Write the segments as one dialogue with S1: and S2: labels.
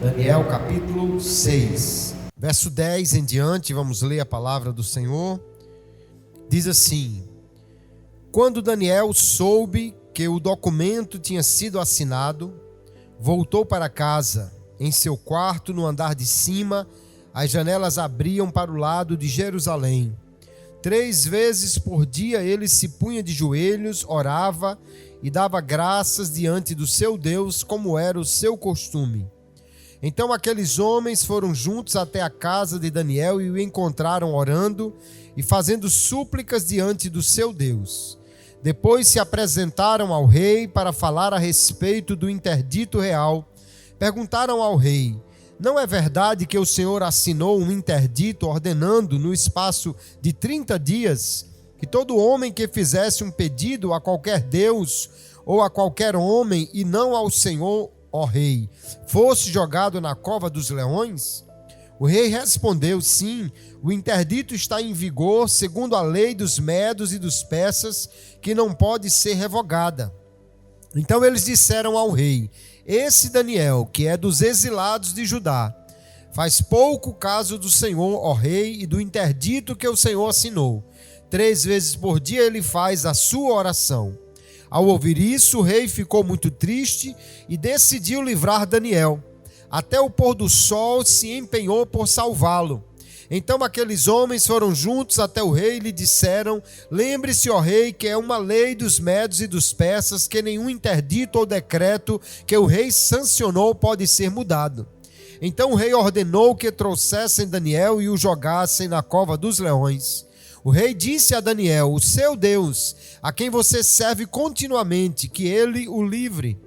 S1: Daniel capítulo 6, verso 10 em diante, vamos ler a palavra do Senhor. Diz assim: Quando Daniel soube que o documento tinha sido assinado, voltou para casa. Em seu quarto, no andar de cima, as janelas abriam para o lado de Jerusalém. 3 vezes por dia ele se punha de joelhos, orava e dava graças diante do seu Deus, como era o seu costume. Então aqueles homens foram juntos até a casa de Daniel e o encontraram orando e fazendo súplicas diante do seu Deus. Depois se apresentaram ao rei para falar a respeito do interdito real. Perguntaram ao rei: não é verdade que o Senhor assinou um interdito ordenando, no espaço de 30 dias, que todo homem que fizesse um pedido a qualquer Deus ou a qualquer homem, e não ao Senhor, ó rei, fosse jogado na cova dos leões? O rei respondeu: sim, o interdito está em vigor segundo a lei dos medos e dos persas, que não pode ser revogada. Então eles disseram ao rei: esse Daniel, que é dos exilados de Judá, faz pouco caso do Senhor, ó rei, e do interdito que o Senhor assinou. 3 vezes por dia ele faz a sua oração. Ao ouvir isso, o rei ficou muito triste e decidiu livrar Daniel. Até o pôr do sol se empenhou por salvá-lo. Então aqueles homens foram juntos até o rei e lhe disseram: lembre-se, ó rei, que é uma lei dos medos e dos persas que nenhum interdito ou decreto que o rei sancionou pode ser mudado. Então o rei ordenou que trouxessem Daniel e o jogassem na cova dos leões. O rei disse a Daniel: o seu Deus, a quem você serve continuamente, que ele o livre.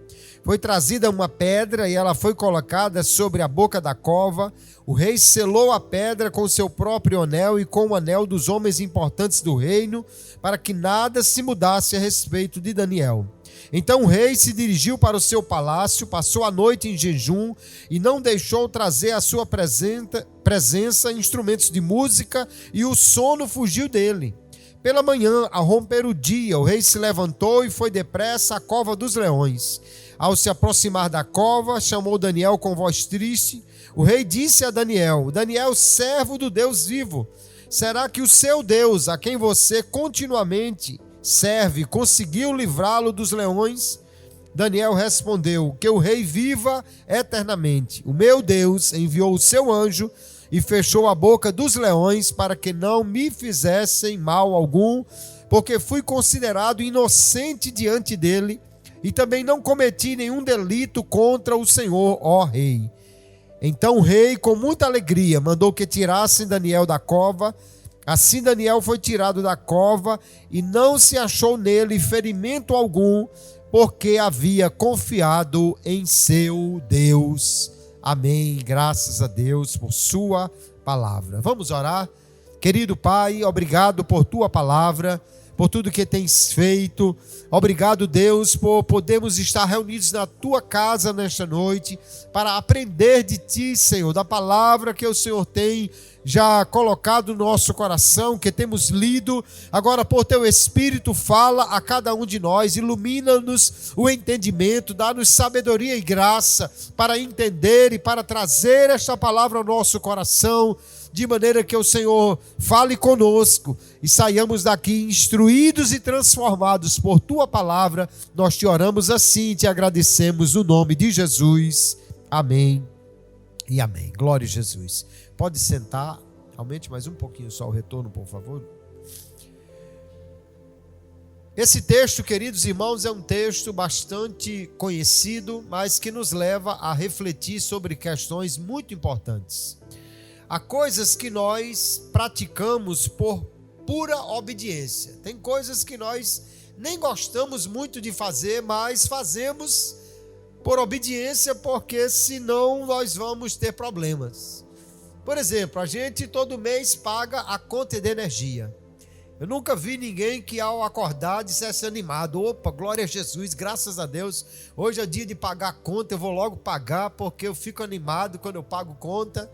S1: Foi trazida uma pedra e ela foi colocada sobre a boca da cova. O rei selou a pedra com seu próprio anel e com o anel dos homens importantes do reino, para que nada se mudasse a respeito de Daniel. Então o rei se dirigiu para o seu palácio, passou a noite em jejum e não deixou trazer à sua presença instrumentos de música, e o sono fugiu dele. Pela manhã, ao romper o dia, o rei se levantou e foi depressa à cova dos leões. Ao se aproximar da cova, chamou Daniel com voz triste. O rei disse a Daniel: Daniel, servo do Deus vivo, será que o seu Deus, a quem você continuamente serve, conseguiu livrá-lo dos leões? Daniel respondeu: que o rei viva eternamente. O meu Deus enviou o seu anjo e fechou a boca dos leões para que não me fizessem mal algum, porque fui considerado inocente diante dele e também não cometi nenhum delito contra o Senhor, ó rei. Então o rei, com muita alegria, mandou que tirassem Daniel da cova. Assim Daniel foi tirado da cova e não se achou nele ferimento algum, porque havia confiado em seu Deus. Amém. Graças a Deus por sua palavra. Vamos orar. Querido Pai, obrigado por tua palavra, por tudo que tens feito. Obrigado, Deus, por podermos estar reunidos na tua casa nesta noite para aprender de ti, Senhor, da palavra que o Senhor tem já colocado no nosso coração, que temos lido. Agora, por teu Espírito, fala a cada um de nós, ilumina-nos o entendimento, dá-nos sabedoria e graça para entender e para trazer esta palavra ao nosso coração, de maneira que o Senhor fale conosco e saiamos daqui instruídos e transformados por tua palavra. Nós te oramos assim e te agradecemos no nome de Jesus. Amém e amém. Glória a Jesus. Pode sentar, aumente mais um pouquinho só o retorno, por favor. Esse texto, queridos irmãos, é um texto bastante conhecido, mas que nos leva a refletir sobre questões muito importantes. Há coisas que nós praticamos por pura obediência. Tem coisas que nós nem gostamos muito de fazer, mas fazemos por obediência, porque senão nós vamos ter problemas. Por exemplo, a gente todo mês paga a conta de energia. Eu nunca vi ninguém que ao acordar dissesse animado: opa, glória a Jesus, graças a Deus, hoje é dia de pagar a conta, eu vou logo pagar porque eu fico animado quando eu pago conta.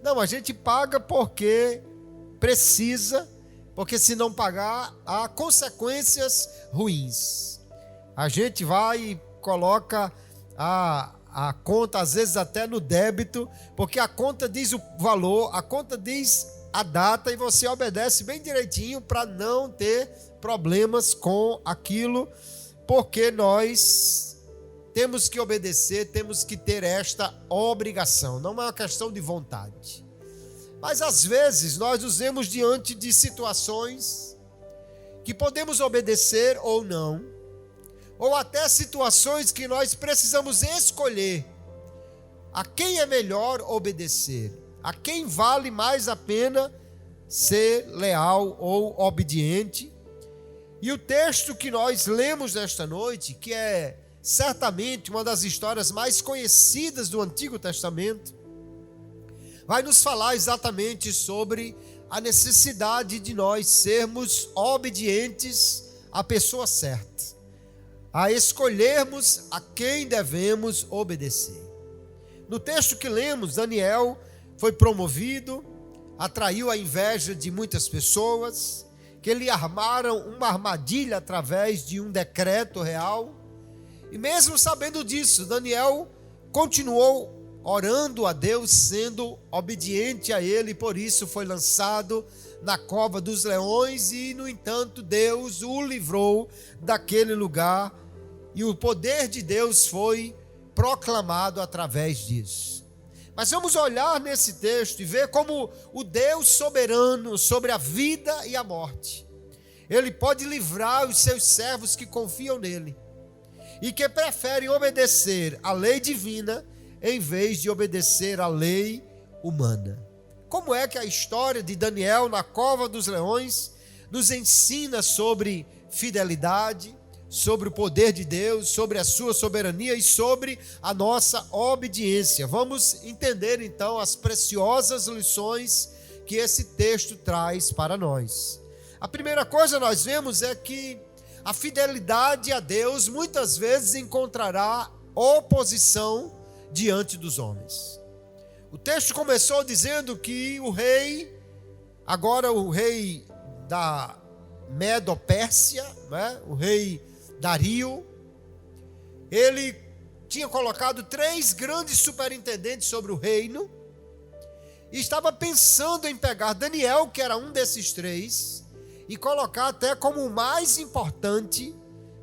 S1: Não, a gente paga porque precisa, porque se não pagar, há consequências ruins. A gente vai e coloca a conta, às vezes até no débito, porque a conta diz o valor, a conta diz a data e você obedece bem direitinho para não ter problemas com aquilo, porque nós temos que obedecer, temos que ter esta obrigação, não é uma questão de vontade. Mas às vezes nós nos vemos diante de situações que podemos obedecer ou não, ou até situações que nós precisamos escolher a quem é melhor obedecer, a quem vale mais a pena ser leal ou obediente. E o texto que nós lemos nesta noite, que é certamente uma das histórias mais conhecidas do Antigo Testamento, vai nos falar exatamente sobre a necessidade de nós sermos obedientes à pessoa certa, a escolhermos a quem devemos obedecer. No texto que lemos, Daniel foi promovido, atraiu a inveja de muitas pessoas, que lhe armaram uma armadilha através de um decreto real. E mesmo sabendo disso, Daniel continuou orando a Deus, sendo obediente a Ele, e por isso foi lançado na cova dos leões, e no entanto Deus o livrou daquele lugar, e o poder de Deus foi proclamado através disso. Mas vamos olhar nesse texto e ver como o Deus soberano sobre a vida e a morte, Ele pode livrar os seus servos que confiam nele e que preferem obedecer à lei divina em vez de obedecer à lei humana. Como é que a história de Daniel na cova dos leões nos ensina sobre fidelidade, sobre o poder de Deus, sobre a sua soberania e sobre a nossa obediência? Vamos entender então as preciosas lições que esse texto traz para nós. A primeira coisa nós vemos é que a fidelidade a Deus muitas vezes encontrará oposição diante dos homens. O texto começou dizendo que o rei, agora o rei da Medo-Pérsia, né, o rei Dario, ele tinha colocado 3 grandes superintendentes sobre o reino e estava pensando em pegar Daniel, que era um desses 3, e colocar até como o mais importante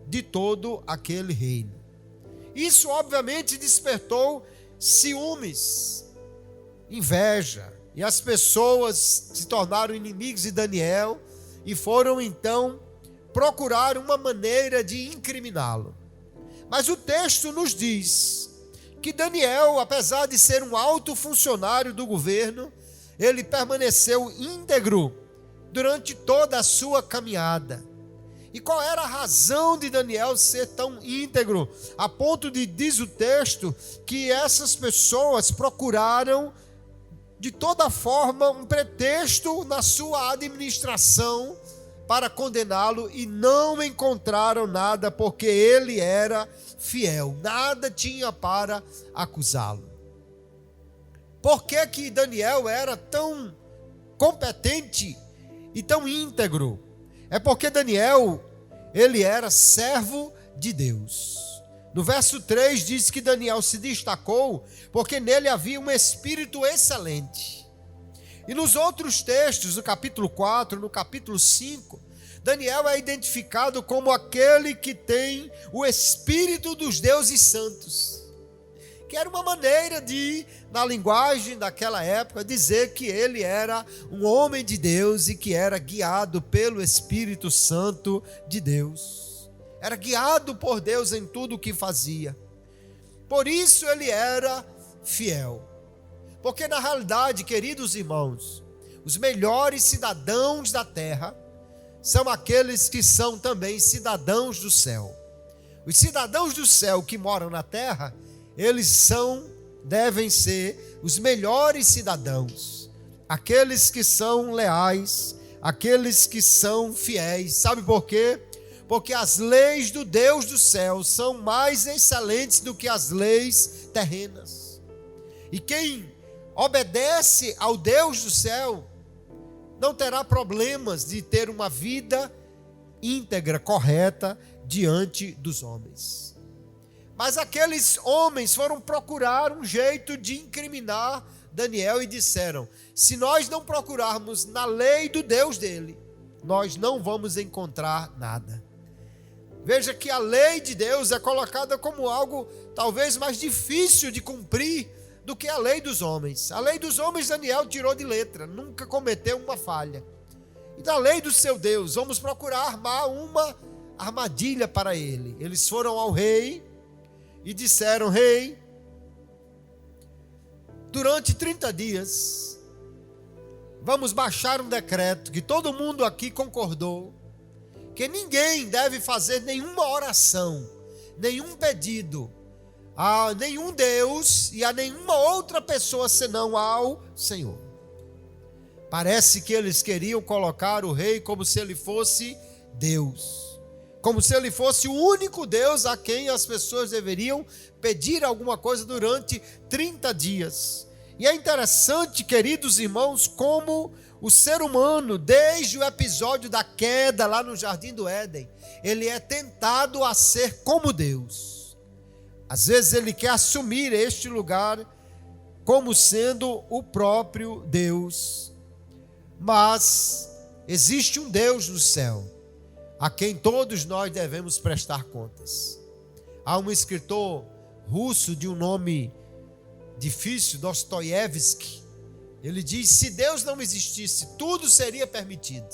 S1: de todo aquele reino. Isso obviamente despertou ciúmes, inveja, e as pessoas se tornaram inimigos de Daniel e foram então procurar uma maneira de incriminá-lo. Mas o texto nos diz que Daniel, apesar de ser um alto funcionário do governo, ele permaneceu íntegro durante toda a sua caminhada. E qual era a razão de Daniel ser tão íntegro, a ponto de, diz o texto, que essas pessoas procuraram de toda forma um pretexto na sua administração para condená-lo e não encontraram nada, porque ele era fiel, nada tinha para acusá-lo. Por que que Daniel era tão competente e tão íntegro? É porque Daniel, ele era servo de Deus. No verso 3 diz que Daniel se destacou porque nele havia um espírito excelente. E nos outros textos, no capítulo 4, no capítulo 5, Daniel é identificado como aquele que tem o espírito dos deuses santos, que era uma maneira de, na linguagem daquela época, dizer que ele era um homem de Deus e que era guiado pelo Espírito Santo de Deus. Era guiado por Deus em tudo o que fazia. Por isso ele era fiel. Porque na realidade, queridos irmãos, os melhores cidadãos da terra são aqueles que são também cidadãos do céu. Os cidadãos do céu que moram na terra, eles devem ser os melhores cidadãos, aqueles que são leais, aqueles que são fiéis. Sabe por quê? Porque as leis do Deus do céu são mais excelentes do que as leis terrenas. E quem obedece ao Deus do céu não terá problemas de ter uma vida íntegra, correta, diante dos homens. Mas aqueles homens foram procurar um jeito de incriminar Daniel e disseram: se nós não procurarmos na lei do Deus dele, nós não vamos encontrar nada. Veja que a lei de Deus é colocada como algo talvez mais difícil de cumprir do que a lei dos homens. A lei dos homens Daniel tirou de letra, nunca cometeu uma falha. E da lei do seu Deus, vamos procurar armar uma armadilha para ele. Eles foram ao rei e disseram: rei, durante 30 dias, vamos baixar um decreto que todo mundo aqui concordou, que ninguém deve fazer nenhuma oração, nenhum pedido a nenhum Deus e a nenhuma outra pessoa senão ao Senhor. Parece que eles queriam colocar o rei como se ele fosse Deus, como se ele fosse o único Deus a quem as pessoas deveriam pedir alguma coisa durante 30 dias. E é interessante, queridos irmãos, como o ser humano, desde o episódio da queda lá no Jardim do Éden, ele é tentado a ser como Deus. Às vezes ele quer assumir este lugar como sendo o próprio Deus. Mas existe um Deus no céu, a quem todos nós devemos prestar contas. Há um escritor russo de um nome difícil, Dostoiévski. Ele diz: se Deus não existisse, tudo seria permitido.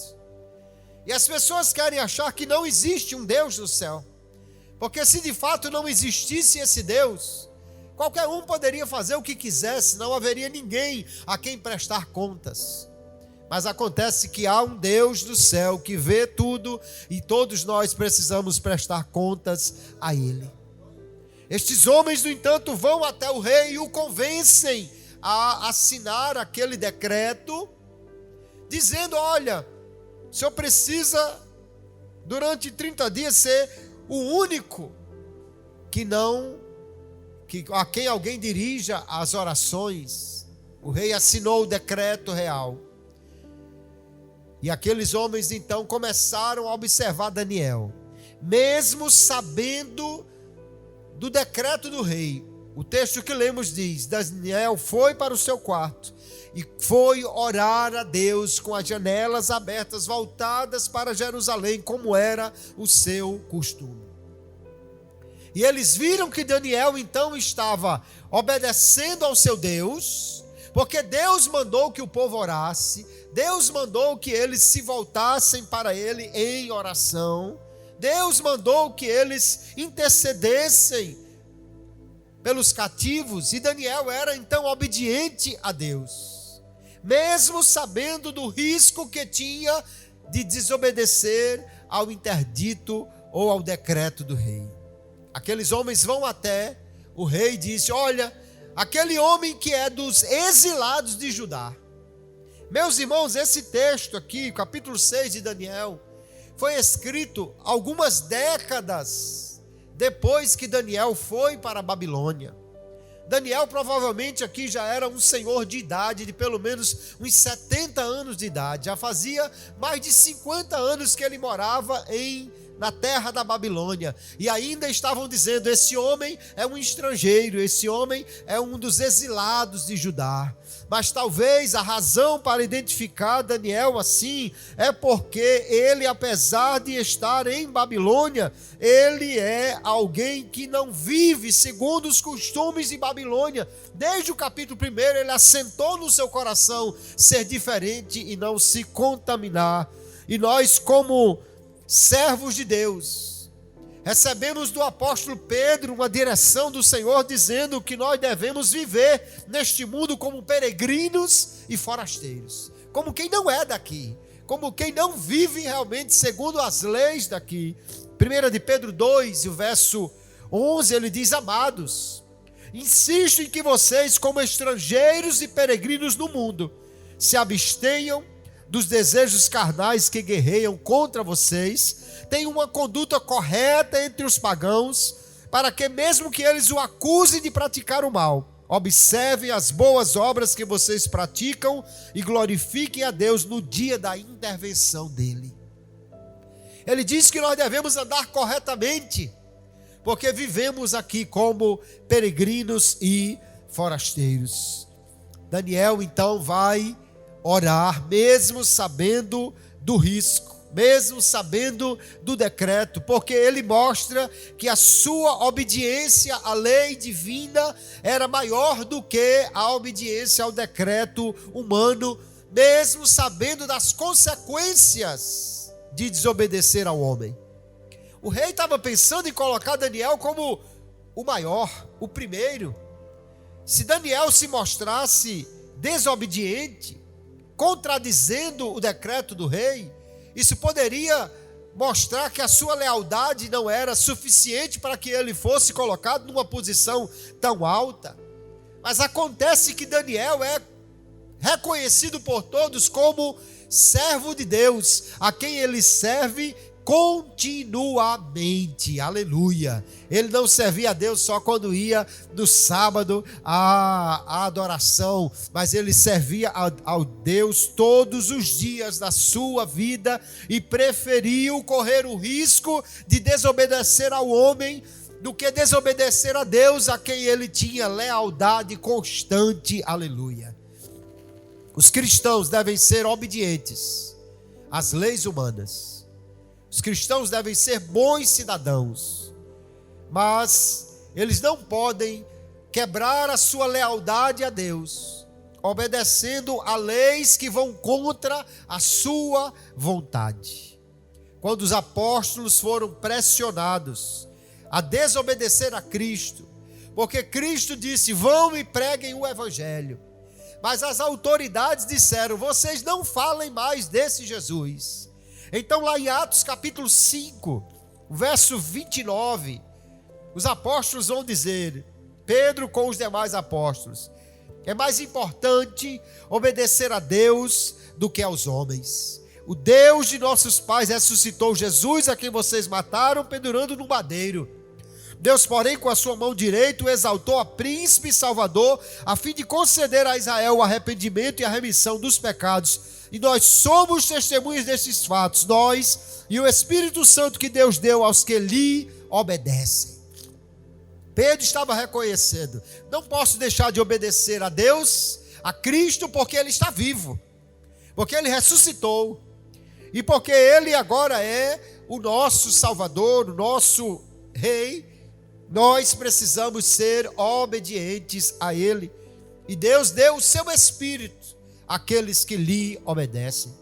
S1: E as pessoas querem achar que não existe um Deus no céu, porque se de fato não existisse esse Deus, qualquer um poderia fazer o que quisesse, não haveria ninguém a quem prestar contas. Mas acontece que há um Deus do céu que vê tudo e todos nós precisamos prestar contas a Ele. Estes homens, no entanto, vão até o rei e o convencem a assinar aquele decreto, dizendo: olha, o senhor precisa, durante 30 dias, ser o único a quem alguém dirija as orações. O rei assinou o decreto real. E aqueles homens então começaram a observar Daniel, mesmo sabendo do decreto do rei. O texto que lemos diz: Daniel foi para o seu quarto e foi orar a Deus com as janelas abertas, voltadas para Jerusalém, como era o seu costume. E eles viram que Daniel então estava obedecendo ao seu Deus, porque Deus mandou que o povo orasse, Deus mandou que eles se voltassem para Ele em oração, Deus mandou que eles intercedessem pelos cativos, e Daniel era então obediente a Deus, mesmo sabendo do risco que tinha de desobedecer ao interdito ou ao decreto do rei. Aqueles homens vão até o rei e disse: olha, aquele homem que é dos exilados de Judá. Meus irmãos, esse texto aqui, capítulo 6 de Daniel, foi escrito algumas décadas depois que Daniel foi para a Babilônia. Daniel provavelmente aqui já era um senhor de idade, de pelo menos uns 70 anos de idade. Já fazia mais de 50 anos que ele morava na terra da Babilônia. E ainda estavam dizendo: esse homem é um estrangeiro, esse homem é um dos exilados de Judá. Mas talvez a razão para identificar Daniel assim é porque ele, apesar de estar em Babilônia, ele é alguém que não vive segundo os costumes de Babilônia. Desde o capítulo 1, ele assentou no seu coração ser diferente e não se contaminar. E nós, como servos de Deus, recebemos do apóstolo Pedro uma direção do Senhor, dizendo que nós devemos viver neste mundo como peregrinos e forasteiros, como quem não é daqui, como quem não vive realmente segundo as leis daqui. 1 de Pedro 2, o verso 11, ele diz: amados, insisto em que vocês, como estrangeiros e peregrinos no mundo, se abstenham dos desejos carnais que guerreiam contra vocês, tenham uma conduta correta entre os pagãos, para que mesmo que eles o acusem de praticar o mal, observem as boas obras que vocês praticam e glorifiquem a Deus no dia da intervenção dele. Ele diz que nós devemos andar corretamente, porque vivemos aqui como peregrinos e forasteiros. Daniel então vai orar, mesmo sabendo do risco, mesmo sabendo do decreto, porque ele mostra que a sua obediência à lei divina era maior do que a obediência ao decreto humano, mesmo sabendo das consequências de desobedecer ao homem. O rei estava pensando em colocar Daniel como o maior, o primeiro. Se Daniel se mostrasse desobediente, contradizendo o decreto do rei, isso poderia mostrar que a sua lealdade não era suficiente para que ele fosse colocado numa posição tão alta. Mas acontece que Daniel é reconhecido por todos como servo de Deus, a quem ele serve continuamente, aleluia. Ele não servia a Deus só quando ia no sábado à adoração, mas ele servia ao Deus todos os dias da sua vida e preferiu correr o risco de desobedecer ao homem do que desobedecer a Deus, a quem ele tinha lealdade constante, aleluia. Os cristãos devem ser obedientes às leis humanas. Os cristãos devem ser bons cidadãos, mas eles não podem quebrar a sua lealdade a Deus, obedecendo a leis que vão contra a sua vontade. Quando os apóstolos foram pressionados a desobedecer a Cristo, porque Cristo disse: vão e preguem o evangelho, mas as autoridades disseram: vocês não falem mais desse Jesus. Então lá em Atos capítulo 5, verso 29, os apóstolos vão dizer, Pedro com os demais apóstolos: é mais importante obedecer a Deus do que aos homens. O Deus de nossos pais ressuscitou Jesus, a quem vocês mataram, pendurando no madeiro. Deus, porém, com a sua mão direita, o exaltou a príncipe e salvador, a fim de conceder a Israel o arrependimento e a remissão dos pecados. E nós somos testemunhas desses fatos, nós e o Espírito Santo que Deus deu aos que lhe obedecem. Pedro estava reconhecendo: não posso deixar de obedecer a Deus, a Cristo, porque Ele está vivo, porque Ele ressuscitou, e porque Ele agora é o nosso Salvador, o nosso Rei. Nós precisamos ser obedientes a Ele, e Deus deu o seu Espírito àqueles que lhe obedecem.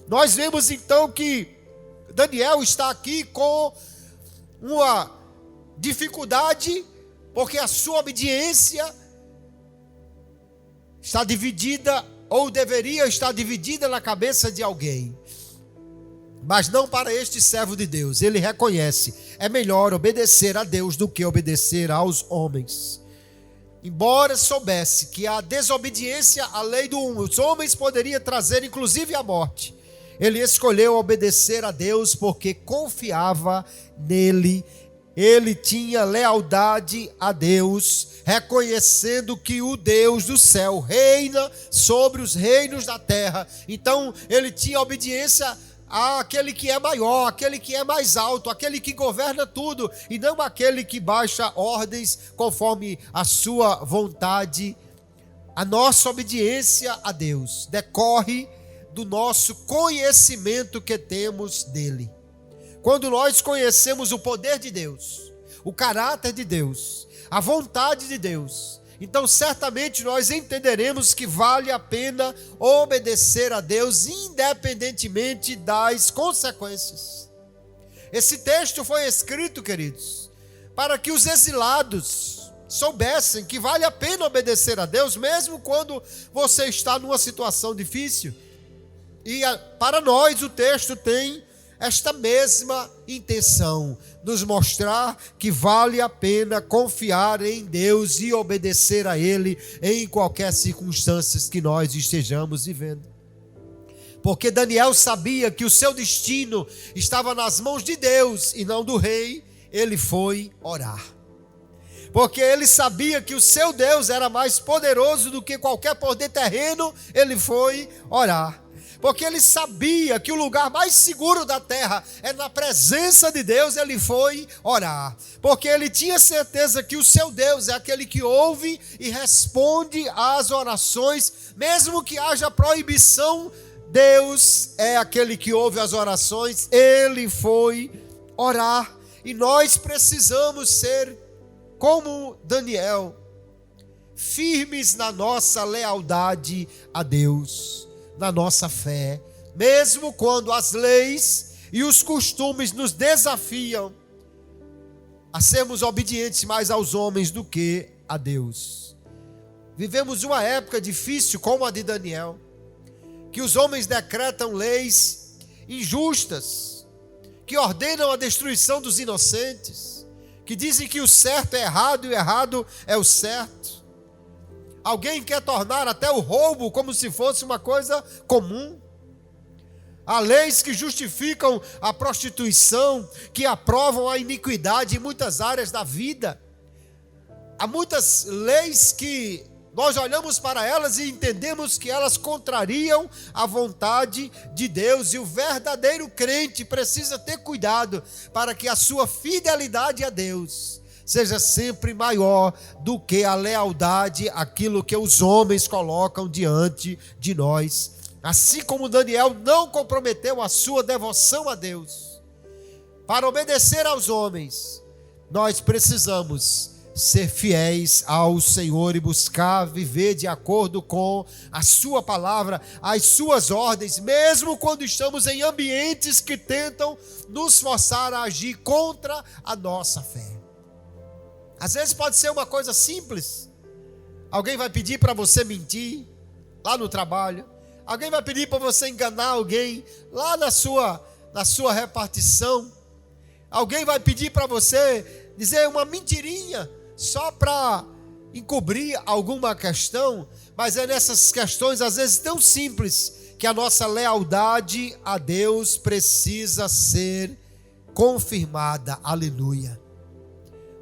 S1: Nós vemos então que Daniel está aqui com uma dificuldade, porque a sua obediência está dividida, ou deveria estar dividida na cabeça de alguém. Mas não para este servo de Deus. Ele reconhece: é melhor obedecer a Deus do que obedecer aos homens. Embora soubesse que a desobediência à lei dos homens poderia trazer inclusive a morte, ele escolheu obedecer a Deus porque confiava nele. Ele tinha lealdade a Deus, reconhecendo que o Deus do céu reina sobre os reinos da terra. Então ele tinha obediência àquele que é maior, aquele que é mais alto, aquele que governa tudo, e não aquele que baixa ordens conforme a sua vontade. A nossa obediência a Deus decorre do nosso conhecimento que temos dele. Quando nós conhecemos o poder de Deus, o caráter de Deus, a vontade de Deus, então certamente nós entenderemos que vale a pena obedecer a Deus independentemente das consequências. Esse texto foi escrito, queridos, para que os exilados soubessem que vale a pena obedecer a Deus, mesmo quando você está numa situação difícil. E para nós o texto tem esta mesma intenção, nos mostrar que vale a pena confiar em Deus e obedecer a Ele em qualquer circunstância que nós estejamos vivendo. Porque Daniel sabia que o seu destino estava nas mãos de Deus e não do rei. Ele foi orar. Porque ele sabia que o seu Deus era mais poderoso do que qualquer poder terreno. Ele foi orar. porque ele sabia que o lugar mais seguro da terra é na presença de Deus, ele foi orar, porque ele tinha certeza que o seu Deus é aquele que ouve e responde às orações, mesmo que haja proibição, Deus é aquele que ouve as orações. Ele foi orar, e nós precisamos ser como Daniel, firmes na nossa lealdade a Deus, na nossa fé, mesmo quando as leis e os costumes nos desafiam a sermos obedientes mais aos homens do que a Deus. Vivemos uma época difícil como a de Daniel, que os homens decretam leis injustas, que ordenam a destruição dos inocentes, que dizem que o certo é errado e o errado é o certo. Alguém quer tornar até o roubo como se fosse uma coisa comum. Há leis que justificam a prostituição, que aprovam a iniquidade em muitas áreas da vida. Há muitas leis que nós olhamos para elas e entendemos que elas contrariam a vontade de Deus, e o verdadeiro crente precisa ter cuidado para que a sua fidelidade a Deus seja sempre maior do que a lealdade àquilo que os homens colocam diante de nós. Assim como Daniel não comprometeu a sua devoção a Deus para obedecer aos homens, nós precisamos ser fiéis ao Senhor e buscar viver de acordo com a sua palavra, as suas ordens, mesmo quando estamos em ambientes que tentam nos forçar a agir contra a nossa fé. Às vezes pode ser uma coisa simples. Alguém vai pedir para você mentir lá no trabalho. Alguém vai pedir para você enganar alguém lá na sua repartição. Alguém vai pedir para você dizer uma mentirinha só para encobrir alguma questão. Mas é nessas questões, às vezes tão simples, que a nossa lealdade a Deus precisa ser confirmada. Aleluia.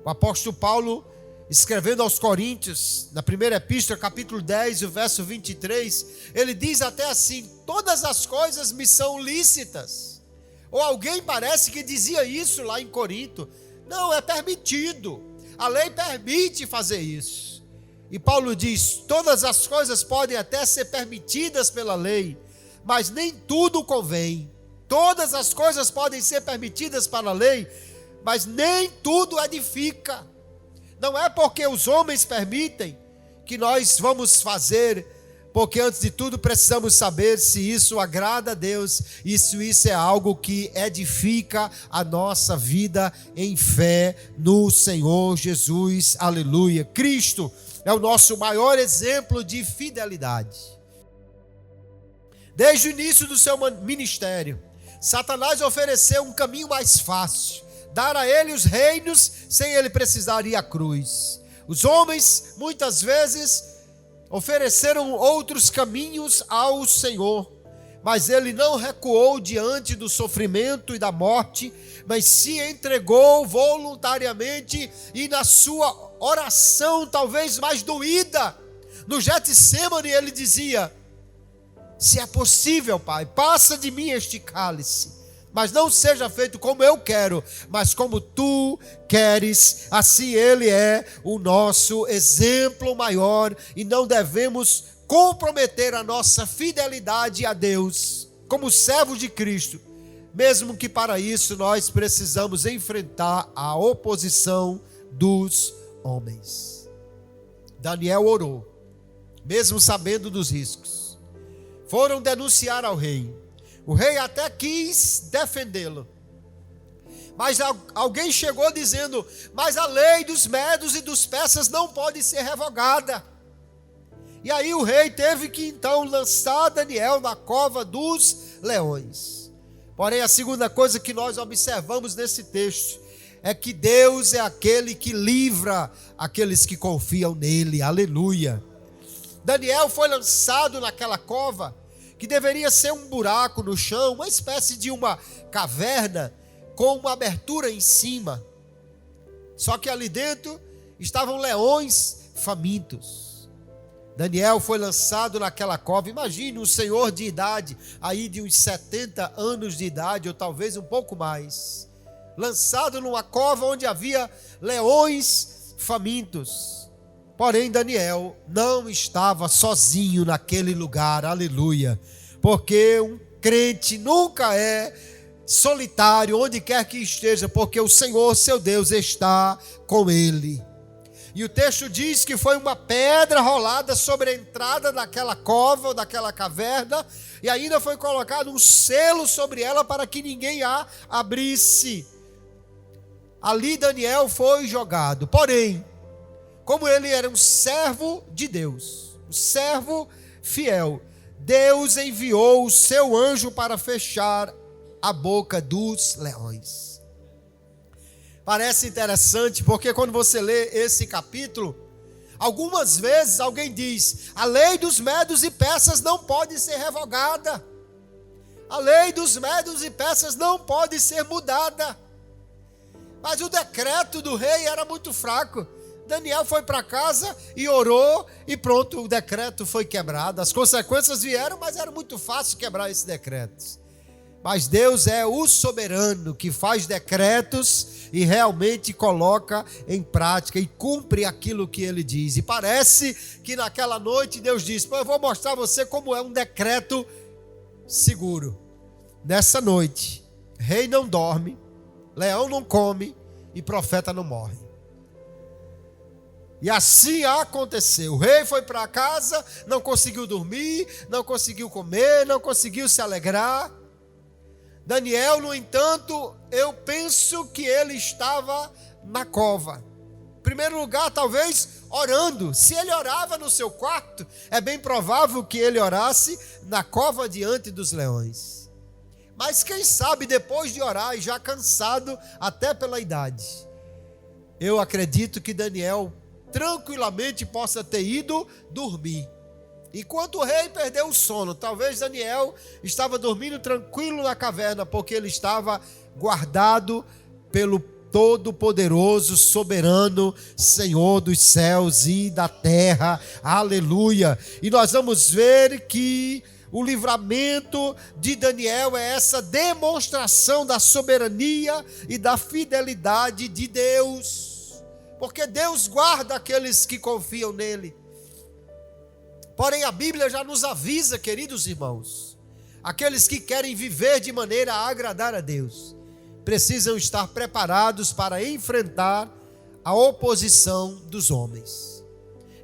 S1: O apóstolo Paulo, escrevendo aos Coríntios, na primeira epístola, capítulo 10, o verso 23, ele diz até assim: todas as coisas me são lícitas. Ou alguém parece que dizia isso lá em Corinto. Não, é permitido. A lei permite fazer isso. E Paulo diz: todas as coisas podem até ser permitidas pela lei, mas nem tudo convém. Todas as coisas podem ser permitidas para a lei, mas nem tudo edifica. Não é porque os homens permitem que nós vamos fazer, porque antes de tudo precisamos saber se isso agrada a Deus, e se isso é algo que edifica a nossa vida em fé no Senhor Jesus. Aleluia. Cristo é o nosso maior exemplo de fidelidade. Desde o início do seu ministério, Satanás ofereceu um caminho mais fácil, dar a ele os reinos sem ele precisar ir à cruz. Os homens muitas vezes ofereceram outros caminhos ao Senhor, mas ele não recuou diante do sofrimento e da morte, mas se entregou voluntariamente, e na sua oração talvez mais doída, no Getsêmani, ele dizia: se é possível, Pai, passa de mim este cálice, mas não seja feito como eu quero, mas como tu queres. Assim ele é o nosso exemplo maior, e não devemos comprometer a nossa fidelidade a Deus como servos de Cristo, mesmo que para isso nós precisamos enfrentar a oposição dos homens. Daniel orou, mesmo sabendo dos riscos. Foram denunciar ao rei. O rei até quis defendê-lo, mas alguém chegou dizendo: mas a lei dos medos e dos persas não pode ser revogada. E aí o rei teve que então lançar Daniel na cova dos leões. Porém, a segunda coisa que nós observamos nesse texto é que Deus é aquele que livra aqueles que confiam nele. Aleluia. Daniel foi lançado naquela cova, que deveria ser um buraco no chão, uma espécie de uma caverna com uma abertura em cima. Só que ali dentro estavam leões famintos. Daniel foi lançado naquela cova. Imagine um senhor de idade, aí de uns 70 anos de idade, ou talvez um pouco mais, lançado numa cova onde havia leões famintos. Porém, Daniel não estava sozinho naquele lugar, aleluia, porque um crente nunca é solitário, onde quer que esteja, porque o Senhor, seu Deus, está com ele. E o texto diz que foi uma pedra rolada sobre a entrada daquela cova ou daquela caverna, e ainda foi colocado um selo sobre ela para que ninguém a abrisse. Ali Daniel foi jogado. Porém, como ele era um servo de Deus, um servo fiel, Deus enviou o seu anjo para fechar a boca dos leões. Parece interessante, porque quando você lê esse capítulo, algumas vezes alguém diz: a lei dos medos e persas não pode ser revogada. A lei dos medos e persas não pode ser mudada. Mas o decreto do rei era muito fraco. Daniel foi para casa e orou e pronto, o decreto foi quebrado. As consequências vieram, mas era muito fácil quebrar esse decreto. Mas Deus é o soberano que faz decretos e realmente coloca em prática e cumpre aquilo que ele diz. E parece que naquela noite Deus disse: eu vou mostrar a você como é um decreto seguro. Nessa noite, rei não dorme, leão não come e profeta não morre. E assim aconteceu. O rei foi para casa, não conseguiu dormir, não conseguiu comer, não conseguiu se alegrar. Daniel, no entanto, eu penso que ele estava na cova. Em primeiro lugar, talvez orando. Se ele orava no seu quarto, é bem provável que ele orasse na cova diante dos leões. Mas quem sabe depois de orar e já cansado até pela idade, eu acredito que Daniel tranquilamente possa ter ido dormir. Enquanto o rei perdeu o sono, talvez Daniel estava dormindo tranquilo na caverna, porque ele estava guardado pelo todo-poderoso, soberano Senhor dos céus e da terra, aleluia. E nós vamos ver que o livramento de Daniel é essa demonstração da soberania e da fidelidade de Deus, porque Deus guarda aqueles que confiam nele. Porém, a Bíblia já nos avisa, queridos irmãos, aqueles que querem viver de maneira a agradar a Deus, precisam estar preparados para enfrentar a oposição dos homens.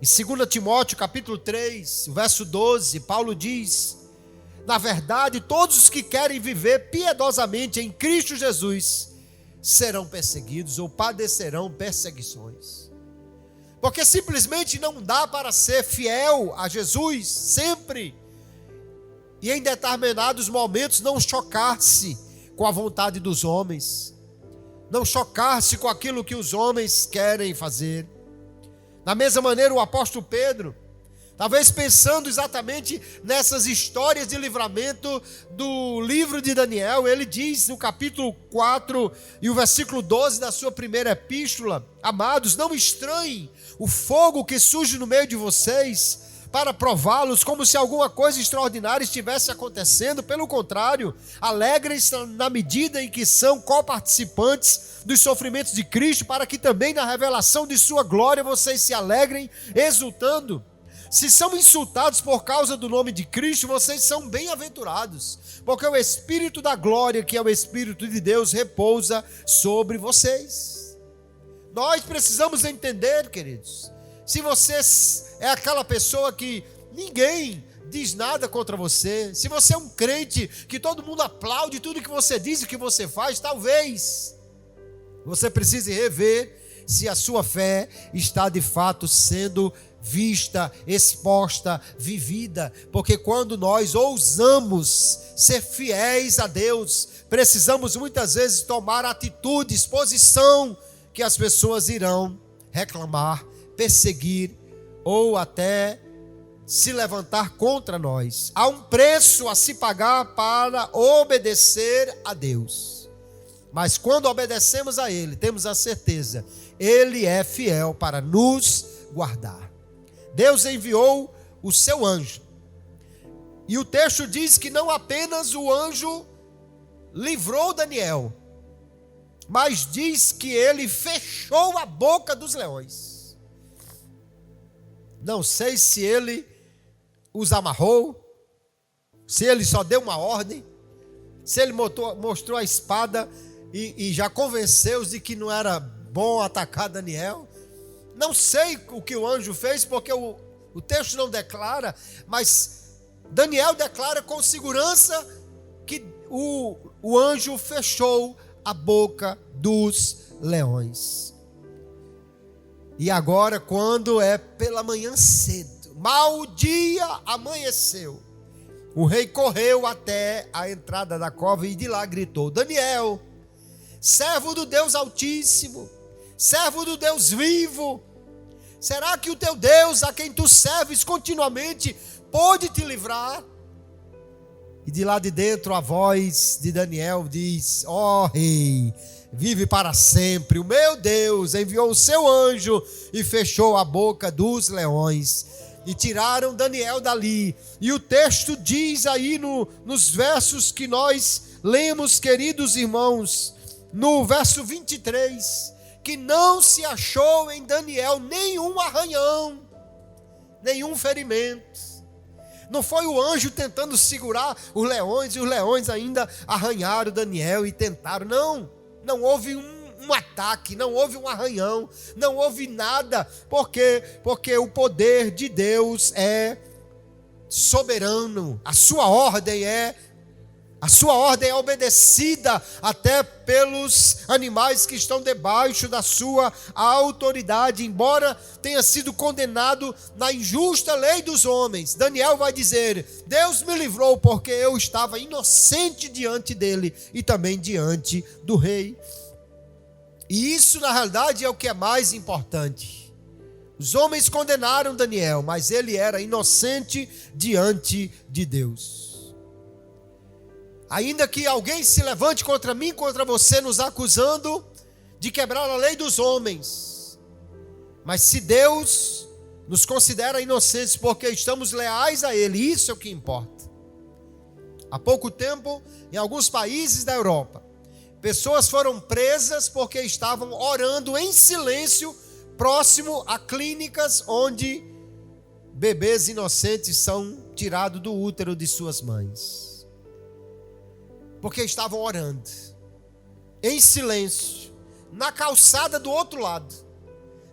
S1: Em 2 Timóteo capítulo 3, verso 12, Paulo diz: na verdade, todos os que querem viver piedosamente em Cristo Jesus serão perseguidos ou padecerão perseguições. Porque simplesmente não dá para ser fiel a Jesus sempre e em determinados momentos não chocar-se com a vontade dos homens, não chocar-se com aquilo que os homens querem fazer. Da mesma maneira, o apóstolo Pedro, talvez pensando exatamente nessas histórias de livramento do livro de Daniel, ele diz no capítulo 4 e o versículo 12 da sua primeira epístola: amados, não estranhem o fogo que surge no meio de vocês para prová-los, como se alguma coisa extraordinária estivesse acontecendo. Pelo contrário, alegrem-se na medida em que são coparticipantes dos sofrimentos de Cristo, para que também na revelação de sua glória vocês se alegrem, exultando. Se são insultados por causa do nome de Cristo, vocês são bem-aventurados, porque o Espírito da glória, que é o Espírito de Deus, repousa sobre vocês. Nós precisamos entender, queridos, se você é aquela pessoa que ninguém diz nada contra você, se você é um crente que todo mundo aplaude tudo que você diz e que você faz, talvez você precise rever se a sua fé está de fato sendo vista, exposta, vivida, porque quando nós ousamos ser fiéis a Deus, precisamos muitas vezes tomar atitudes, posição, que as pessoas irão reclamar, perseguir ou até se levantar contra nós. Há um preço a se pagar para obedecer a Deus, mas quando obedecemos a Ele, temos a certeza, Ele é fiel para nos guardar. Deus enviou o seu anjo. E o texto diz que não apenas o anjo livrou Daniel, mas diz que ele fechou a boca dos leões. Não sei se ele os amarrou, se ele só deu uma ordem, se ele mostrou a espada e já convenceu-os de que não era bom atacar Daniel. Não sei o que o anjo fez, porque o texto não declara, mas Daniel declara com segurança que o anjo fechou a boca dos leões. E agora, quando é pela manhã cedo, mal o dia amanheceu, o rei correu até a entrada da cova e de lá gritou: Daniel, servo do Deus Altíssimo, servo do Deus vivo, será que o teu Deus, a quem tu serves continuamente, pôde te livrar? E de lá de dentro a voz de Daniel diz: ó rei, vive para sempre, o meu Deus enviou o seu anjo e fechou a boca dos leões. E tiraram Daniel dali. E o texto diz aí nos versos que nós lemos, queridos irmãos, no verso 23, que não se achou em Daniel nenhum arranhão, nenhum ferimento. Não foi o anjo tentando segurar os leões, e os leões ainda arranharam Daniel e tentaram. Não houve um ataque, não houve um arranhão, não houve nada. Por quê? Porque o poder de Deus é soberano. A sua ordem é obedecida até pelos animais que estão debaixo da sua autoridade, embora tenha sido condenado na injusta lei dos homens. Daniel vai dizer: Deus me livrou porque eu estava inocente diante dele e também diante do rei. E isso, na realidade, é o que é mais importante. Os homens condenaram Daniel, mas ele era inocente diante de Deus. Ainda que alguém se levante contra mim, contra você, nos acusando de quebrar a lei dos homens, mas se Deus nos considera inocentes porque estamos leais a Ele, isso é o que importa. Há pouco tempo, em alguns países da Europa, pessoas foram presas porque estavam orando em silêncio próximo a clínicas onde bebês inocentes são tirados do útero de suas mães. Porque estavam orando em silêncio, na calçada do outro lado.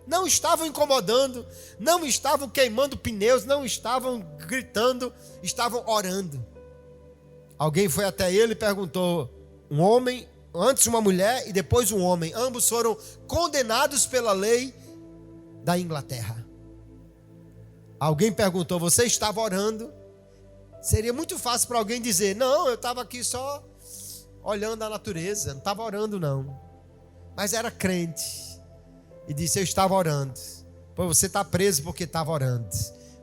S1: Não estavam incomodando, não estavam queimando pneus, não estavam gritando, estavam orando. Alguém foi até ele e perguntou: um homem, antes uma mulher e depois um homem, ambos foram condenados pela lei da Inglaterra. Alguém perguntou: você estava orando? Seria muito fácil para alguém dizer: não, eu estava aqui só olhando a natureza, não estava orando não. Mas era crente e disse: eu estava orando. Pois você está preso porque estava orando,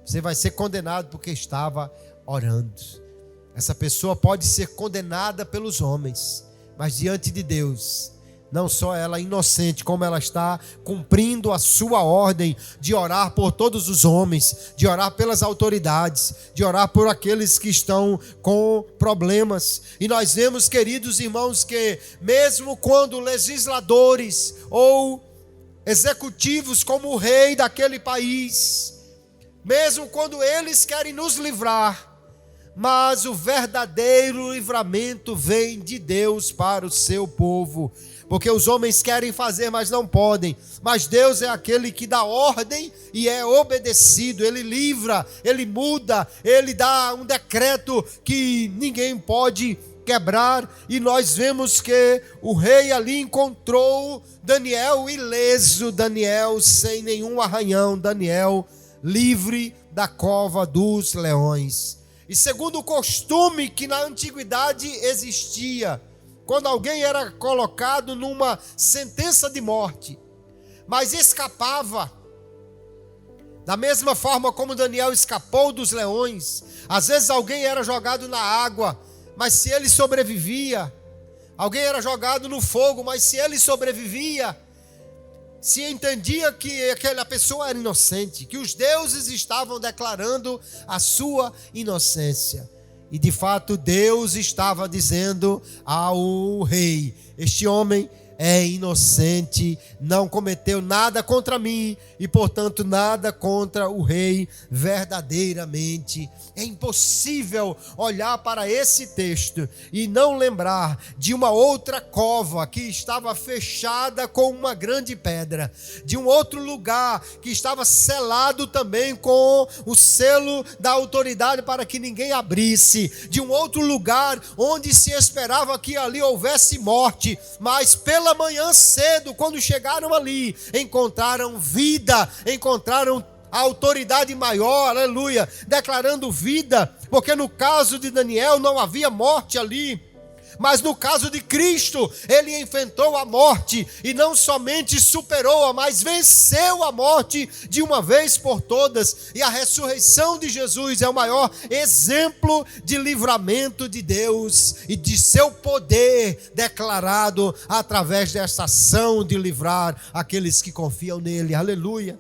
S1: você vai ser condenado porque estava orando. Essa pessoa pode ser condenada pelos homens, mas diante de Deus, não só ela é inocente, como ela está cumprindo a sua ordem de orar por todos os homens, de orar pelas autoridades, de orar por aqueles que estão com problemas. E nós vemos, queridos irmãos, que mesmo quando legisladores ou executivos como o rei daquele país, mesmo quando eles querem nos livrar, mas o verdadeiro livramento vem de Deus para o seu povo. Porque os homens querem fazer, mas não podem. Mas Deus é aquele que dá ordem e é obedecido. Ele livra, Ele muda, Ele dá um decreto que ninguém pode quebrar. E nós vemos que o rei ali encontrou Daniel ileso, Daniel sem nenhum arranhão, Daniel livre da cova dos leões. E segundo o costume que na antiguidade existia, quando alguém era colocado numa sentença de morte, mas escapava, da mesma forma como Daniel escapou dos leões, às vezes alguém era jogado na água, mas se ele sobrevivia, alguém era jogado no fogo, mas se ele sobrevivia, se entendia que aquela pessoa era inocente, que os deuses estavam declarando a sua inocência. E de fato Deus estava dizendo ao rei: este homem é inocente, não cometeu nada contra mim e, portanto, nada contra o rei verdadeiramente. É impossível olhar para esse texto e não lembrar de uma outra cova que estava fechada com uma grande pedra, de um outro lugar que estava selado também com o selo da autoridade para que ninguém abrisse, de um outro lugar onde se esperava que ali houvesse morte, mas pela manhã cedo, quando chegaram ali, encontraram vida, encontraram a autoridade maior, aleluia, declarando vida, porque no caso de Daniel não havia morte ali, mas no caso de Cristo, ele enfrentou a morte e não somente superou-a, mas venceu a morte de uma vez por todas. E a ressurreição de Jesus é o maior exemplo de livramento de Deus e de seu poder declarado através dessa ação de livrar aqueles que confiam nele. Aleluia.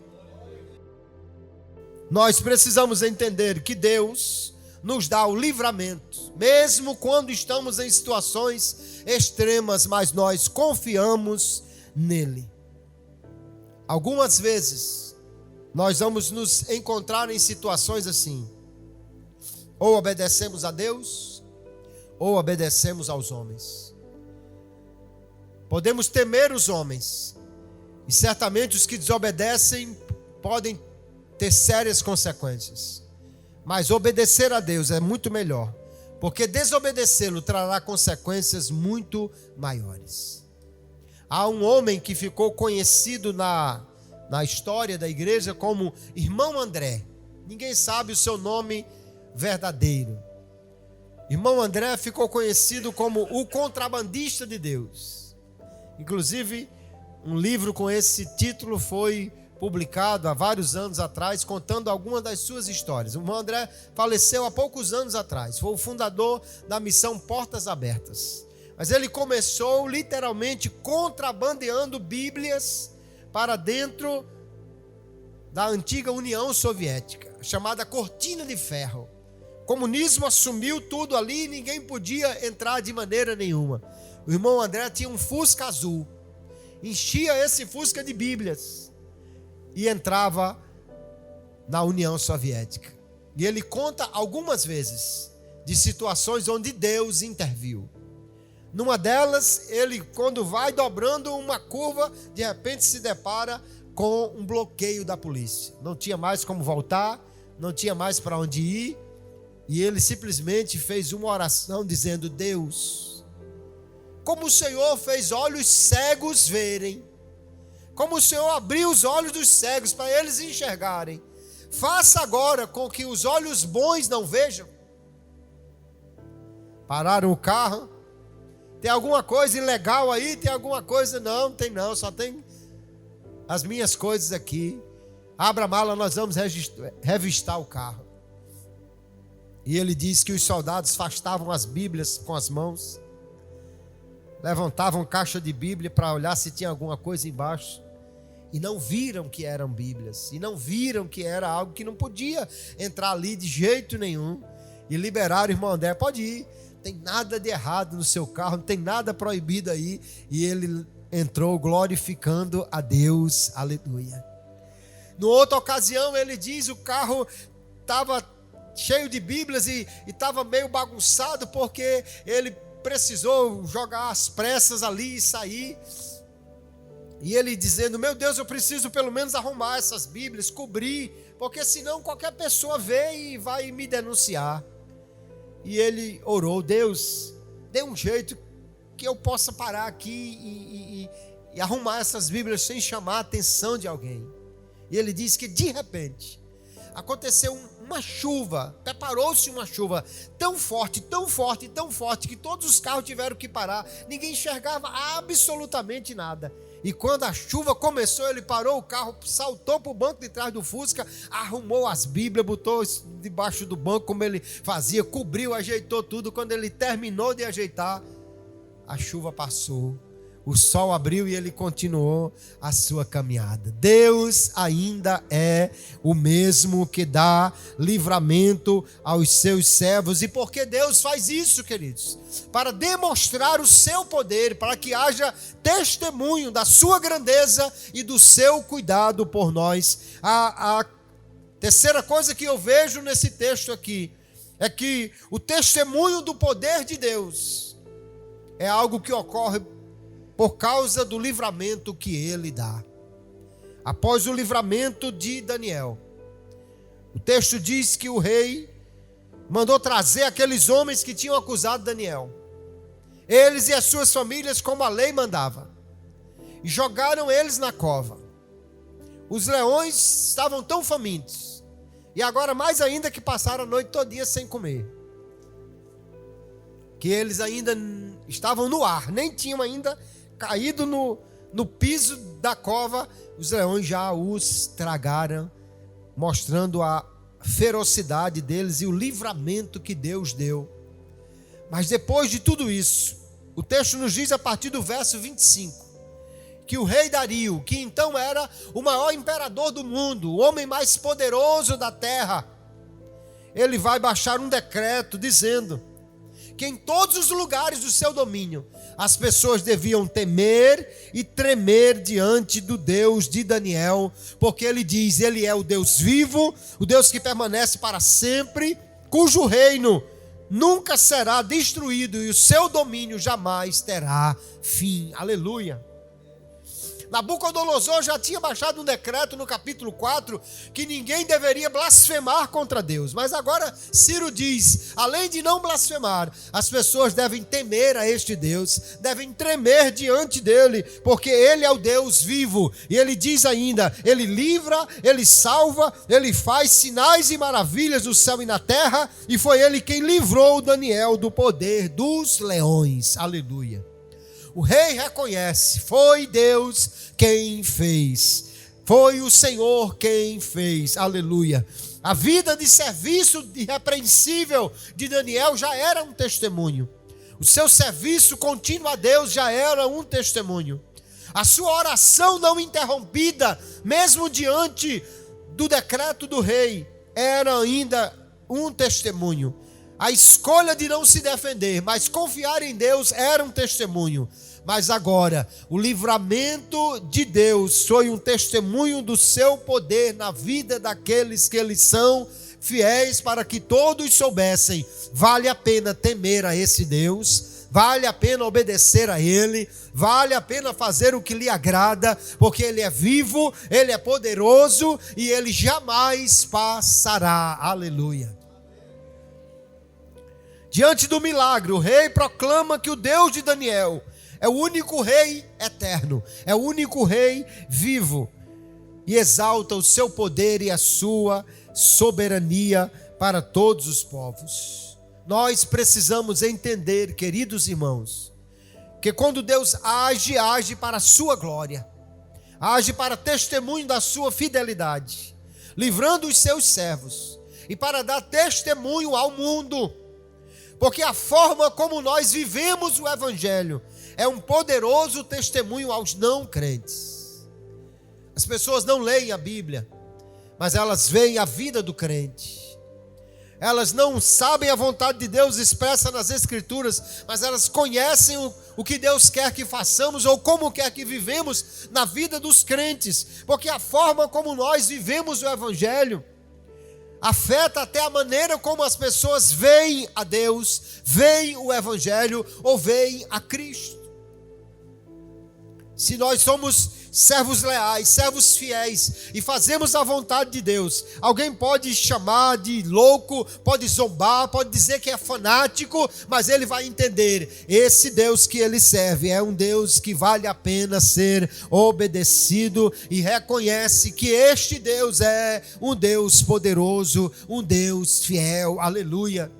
S1: Nós precisamos entender que Deus nos dá o livramento, mesmo quando estamos em situações extremas, mas nós confiamos nele. Algumas vezes, nós vamos nos encontrar em situações assim: ou obedecemos a Deus, ou obedecemos aos homens. Podemos temer os homens, e certamente os que desobedecem podem ter sérias consequências. Mas obedecer a Deus é muito melhor, porque desobedecê-lo trará consequências muito maiores. Há um homem que ficou conhecido na história da igreja como Irmão André. Ninguém sabe o seu nome verdadeiro. Irmão André ficou conhecido como o contrabandista de Deus. Inclusive, um livro com esse título foi publicado há vários anos atrás, contando algumas das suas histórias. O irmão André faleceu há poucos anos atrás, foi o fundador da missão Portas Abertas. Mas ele começou literalmente contrabandeando Bíblias para dentro da antiga União Soviética, chamada Cortina de Ferro. O comunismo assumiu tudo ali e ninguém podia entrar de maneira nenhuma. O irmão André tinha um Fusca azul, enchia esse Fusca de Bíblias e entrava na União Soviética. E ele conta algumas vezes de situações onde Deus interviu. Numa delas, ele, quando vai dobrando uma curva, de repente se depara com um bloqueio da polícia. Não tinha mais como voltar, não tinha mais para onde ir, e ele simplesmente fez uma oração dizendo: Deus, como o Senhor fez olhos cegos verem, como o Senhor abriu os olhos dos cegos para eles enxergarem, faça agora com que os olhos bons não vejam. Pararam o carro. Tem alguma coisa ilegal aí? Tem alguma coisa? Não, tem não, só tem as minhas coisas aqui. Abra a mala, nós vamos revistar o carro. E ele diz que os soldados afastavam as Bíblias com as mãos, levantavam caixa de Bíblia para olhar se tinha alguma coisa embaixo, e não viram que eram Bíblias, e não viram que era algo que não podia entrar ali de jeito nenhum, e liberaram o irmão André: pode ir, tem nada de errado no seu carro, não tem nada proibido aí. E ele entrou glorificando a Deus, aleluia. Numa outra ocasião ele diz: o carro estava cheio de Bíblias e estava meio bagunçado, porque ele precisou jogar às pressas ali e sair. E ele dizendo: meu Deus, eu preciso pelo menos arrumar essas Bíblias, cobrir, porque senão qualquer pessoa vê e vai me denunciar. E ele orou: Deus, dê um jeito que eu possa parar aqui e arrumar essas Bíblias sem chamar a atenção de alguém. E ele diz que de repente aconteceu uma chuva, preparou-se uma chuva tão forte, tão forte, tão forte, que todos os carros tiveram que parar, ninguém enxergava absolutamente nada. E quando a chuva começou, ele parou o carro, saltou para o banco de trás do Fusca, arrumou as Bíblias, botou debaixo do banco como ele fazia, cobriu, ajeitou tudo. Quando ele terminou de ajeitar, a chuva passou. o sol abriu e ele continuou a sua caminhada. Deus ainda é o mesmo que dá livramento aos seus servos. E por que Deus faz isso, queridos? Para demonstrar o seu poder, para que haja testemunho da sua grandeza e do seu cuidado por nós. A terceira coisa que eu vejo nesse texto aqui é que o testemunho do poder de Deus é algo que ocorre por causa do livramento que ele dá. Após o livramento de Daniel, o texto diz que o rei mandou trazer aqueles homens que tinham acusado Daniel, eles e as suas famílias, como a lei mandava, e jogaram eles na cova. Os leões estavam tão famintos, e agora mais ainda que passaram a noite todinha sem comer, que eles ainda estavam no ar, nem tinham ainda caído no piso da cova. Os leões já os tragaram, mostrando a ferocidade deles e o livramento que Deus deu. Mas depois de tudo isso, o texto nos diz a partir do verso 25, que o rei Dario, que então era o maior imperador do mundo, o homem mais poderoso da terra, ele vai baixar um decreto dizendo que em todos os lugares do seu domínio, as pessoas deviam temer e tremer diante do Deus de Daniel, porque ele diz, ele é o Deus vivo, o Deus que permanece para sempre, cujo reino nunca será destruído e o seu domínio jamais terá fim. Aleluia. Nabucodonosor já tinha baixado um decreto no capítulo 4 que ninguém deveria blasfemar contra Deus. Mas agora Ciro diz, além de não blasfemar, as pessoas devem temer a este Deus, devem tremer diante dele, porque ele é o Deus vivo. E ele diz ainda, ele livra, ele salva, ele faz sinais e maravilhas no céu e na terra, e foi ele quem livrou Daniel do poder dos leões. Aleluia. O rei reconhece, foi Deus quem fez, foi o Senhor quem fez, aleluia. A vida de serviço irrepreensível de Daniel já era um testemunho, o seu serviço contínuo a Deus já era um testemunho, a sua oração não interrompida, mesmo diante do decreto do rei, era ainda um testemunho. A escolha de não se defender, mas confiar em Deus era um testemunho. Mas agora, o livramento de Deus foi um testemunho do seu poder na vida daqueles que eles são fiéis, para que todos soubessem, vale a pena temer a esse Deus, vale a pena obedecer a Ele, vale a pena fazer o que lhe agrada, porque Ele é vivo, Ele é poderoso e Ele jamais passará. Aleluia. Diante do milagre, o rei proclama que o Deus de Daniel é o único rei eterno, é o único rei vivo, e exalta o seu poder e a sua soberania para todos os povos. Nós precisamos entender, queridos irmãos, que quando Deus age, age para a sua glória, age para testemunho da sua fidelidade, livrando os seus servos, e para dar testemunho ao mundo, porque a forma como nós vivemos o Evangelho é um poderoso testemunho aos não crentes. As pessoas não leem a Bíblia, mas elas veem a vida do crente. Elas não sabem a vontade de Deus expressa nas Escrituras, mas elas conhecem o que Deus quer que façamos ou como quer que vivemos na vida dos crentes, porque a forma como nós vivemos o Evangelho afeta até a maneira como as pessoas veem a Deus, veem o Evangelho ou veem a Cristo. Se nós somos servos leais, servos fiéis e fazemos a vontade de Deus, alguém pode chamar de louco, pode zombar, pode dizer que é fanático, mas ele vai entender, esse Deus que ele serve é um Deus que vale a pena ser obedecido, e reconhece que este Deus é um Deus poderoso, um Deus fiel. Aleluia.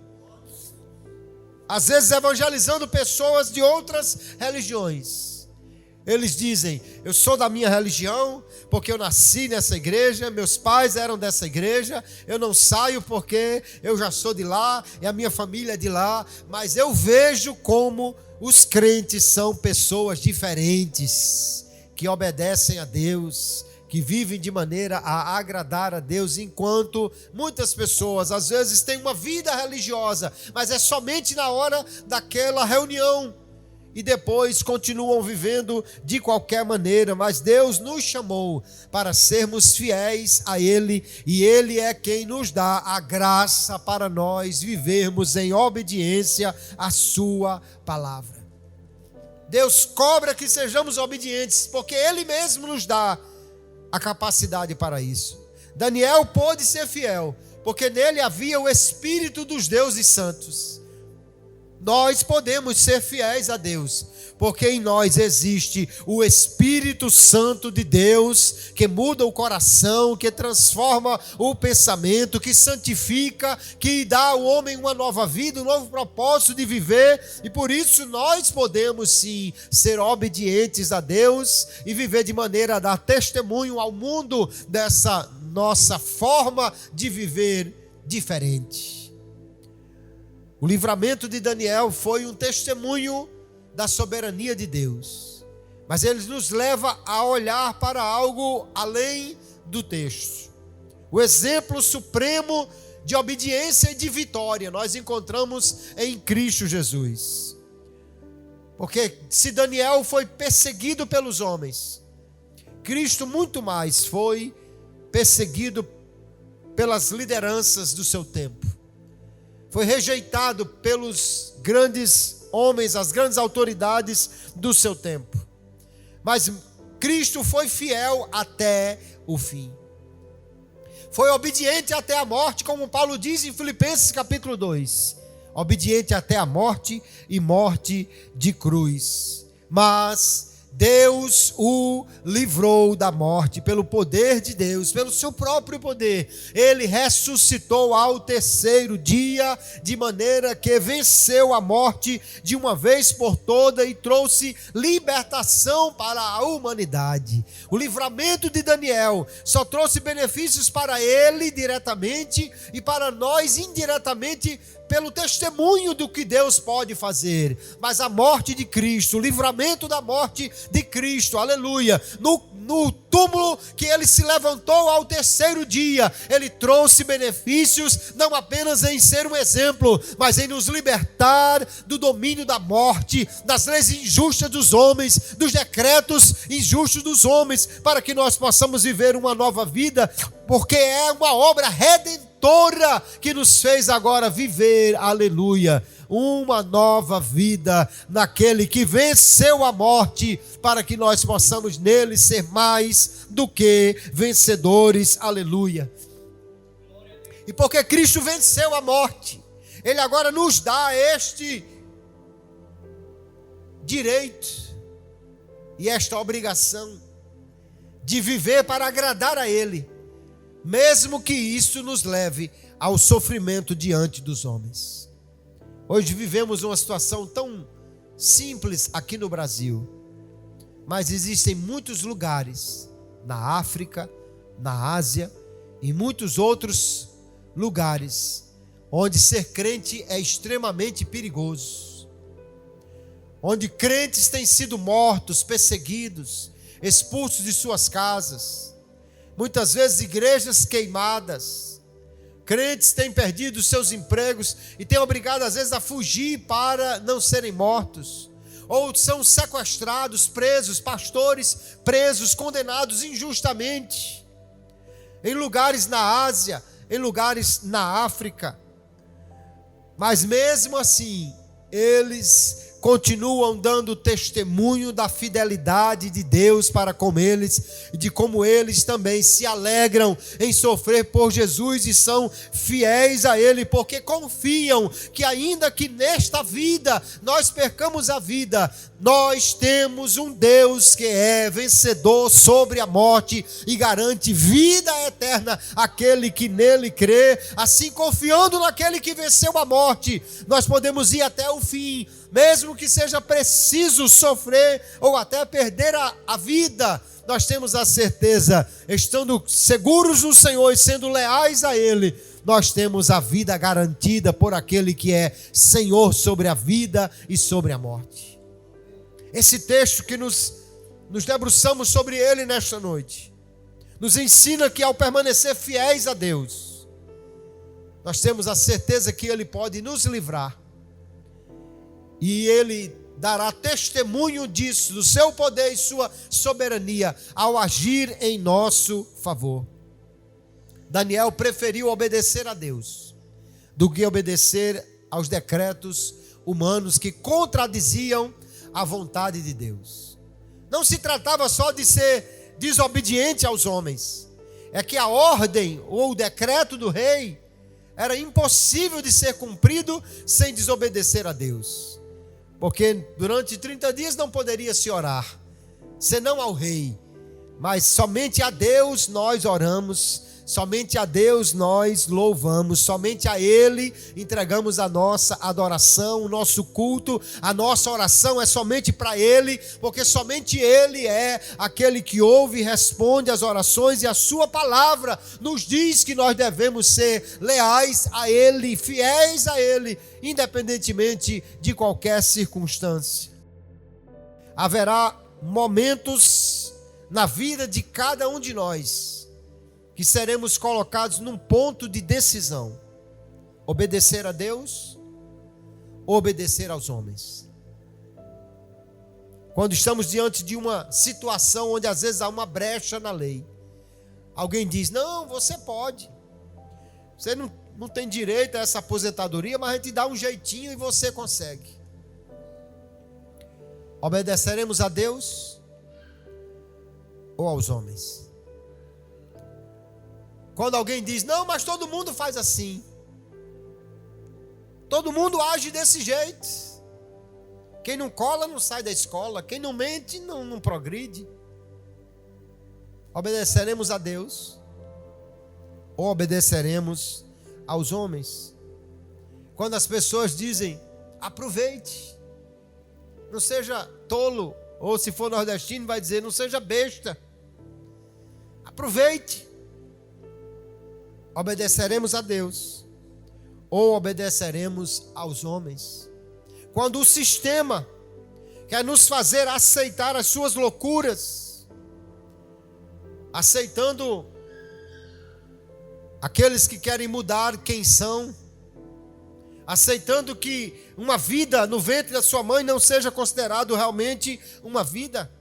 S1: Às vezes evangelizando pessoas de outras religiões, eles dizem, eu sou da minha religião, porque eu nasci nessa igreja, meus pais eram dessa igreja, eu não saio porque eu já sou de lá, e a minha família é de lá, mas eu vejo como Os crentes são pessoas diferentes, que obedecem a Deus, que vivem de maneira a agradar a Deus, enquanto muitas pessoas às vezes têm uma vida religiosa, mas é somente na hora daquela reunião, e depois continuam vivendo de qualquer maneira. Mas Deus nos chamou para sermos fiéis a Ele, e Ele é quem nos dá a graça para nós vivermos em obediência à sua palavra. Deus cobra que sejamos obedientes, porque Ele mesmo nos dá a capacidade para isso. Daniel pôde ser fiel, porque nele havia o Espírito dos deuses santos. Nós podemos ser fiéis a Deus, porque em nós existe o Espírito Santo de Deus, que muda o coração, que transforma o pensamento, que santifica, que dá ao homem uma nova vida, um novo propósito de viver. E por isso nós podemos sim ser obedientes a Deus e viver de maneira a dar testemunho ao mundo dessa nossa forma de viver diferente. O livramento de Daniel foi um testemunho da soberania de Deus, mas ele nos leva a olhar para algo além do texto. O exemplo supremo de obediência e de vitória nós encontramos em Cristo Jesus. Porque se Daniel foi perseguido pelos homens, Cristo muito mais foi perseguido pelas lideranças do seu tempo. Foi rejeitado pelos grandes homens, as grandes autoridades do seu tempo. Mas Cristo foi fiel até o fim. Foi obediente até a morte, como Paulo diz em Filipenses capítulo 2. Obediente até a morte e morte de cruz. Mas Deus o livrou da morte pelo poder de Deus, pelo seu próprio poder. Ele ressuscitou ao terceiro dia, de maneira que venceu a morte de uma vez por toda e trouxe libertação para a humanidade. O livramento de Daniel só trouxe benefícios para ele diretamente e para nós indiretamente, pelo testemunho do que Deus pode fazer. Mas a morte de Cristo, o livramento da morte de Cristo, aleluia, no túmulo que ele se levantou ao terceiro dia, ele trouxe benefícios, não apenas em ser um exemplo, mas em nos libertar do domínio da morte, das leis injustas dos homens, dos decretos injustos dos homens, para que nós possamos viver uma nova vida, porque é uma obra redentora que nos fez agora viver, aleluia, uma nova vida naquele que venceu a morte, para que nós possamos nele ser mais do que vencedores, aleluia. E porque Cristo venceu a morte, ele agora nos dá este direito e esta obrigação de viver para agradar a ele, mesmo que isso nos leve ao sofrimento diante dos homens. Hoje vivemos uma situação tão simples aqui no Brasil, mas existem muitos lugares, na África, na Ásia, e muitos outros lugares, onde ser crente é extremamente perigoso, onde crentes têm sido mortos, perseguidos, expulsos de suas casas, muitas vezes igrejas queimadas, crentes têm perdido seus empregos e têm obrigado às vezes a fugir para não serem mortos, ou são sequestrados, presos, pastores presos, condenados injustamente, em lugares na Ásia, em lugares na África. Mas mesmo assim, eles continuam dando testemunho da fidelidade de Deus para com eles, e de como eles também se alegram em sofrer por Jesus e são fiéis a Ele, porque confiam que ainda que nesta vida nós percamos a vida, nós temos um Deus que é vencedor sobre a morte e garante vida eterna àquele que nele crê. Assim, confiando naquele que venceu a morte, nós podemos ir até o fim, mesmo que seja preciso sofrer ou até perder a vida. Nós temos a certeza, estando seguros no Senhor e sendo leais a Ele, nós temos a vida garantida por aquele que é Senhor sobre a vida e sobre a morte. Esse texto que nos debruçamos sobre ele nesta noite, nos ensina que ao permanecer fiéis a Deus, nós temos a certeza que Ele pode nos livrar. E Ele dará testemunho disso, do seu poder e sua soberania, ao agir em nosso favor. Daniel preferiu obedecer a Deus do que obedecer aos decretos humanos que contradiziam a vontade de Deus. Não se tratava só de ser desobediente aos homens, é que a ordem ou o decreto do rei era impossível de ser cumprido sem desobedecer a Deus. Porque durante 30 dias não poderia se orar, senão ao rei. Mas somente a Deus nós oramos, somente a Deus nós louvamos, somente a Ele entregamos a nossa adoração, o nosso culto, a nossa oração é somente para Ele, porque somente Ele é aquele que ouve e responde às orações, e a sua palavra nos diz que nós devemos ser leais a Ele, fiéis a Ele, independentemente de qualquer circunstância. Haverá momentos na vida de cada um de nós que seremos colocados num ponto de decisão: obedecer a Deus ou obedecer aos homens. Quando estamos diante de uma situação onde às vezes há uma brecha na lei, alguém diz: não, você pode, você não tem direito a essa aposentadoria, mas a gente dá um jeitinho e você consegue. Obedeceremos a Deus ou aos homens? Quando alguém diz: não, mas todo mundo faz assim, todo mundo age desse jeito, quem não cola não sai da escola, quem não mente não progride. Obedeceremos a Deus ou obedeceremos aos homens? Quando as pessoas dizem: aproveite, não seja tolo, ou se for nordestino vai dizer: não seja besta, aproveite. Obedeceremos a Deus ou obedeceremos aos homens? Quando o sistema quer nos fazer aceitar as suas loucuras, aceitando aqueles que querem mudar quem são, aceitando que uma vida no ventre da sua mãe não seja considerado realmente uma vida,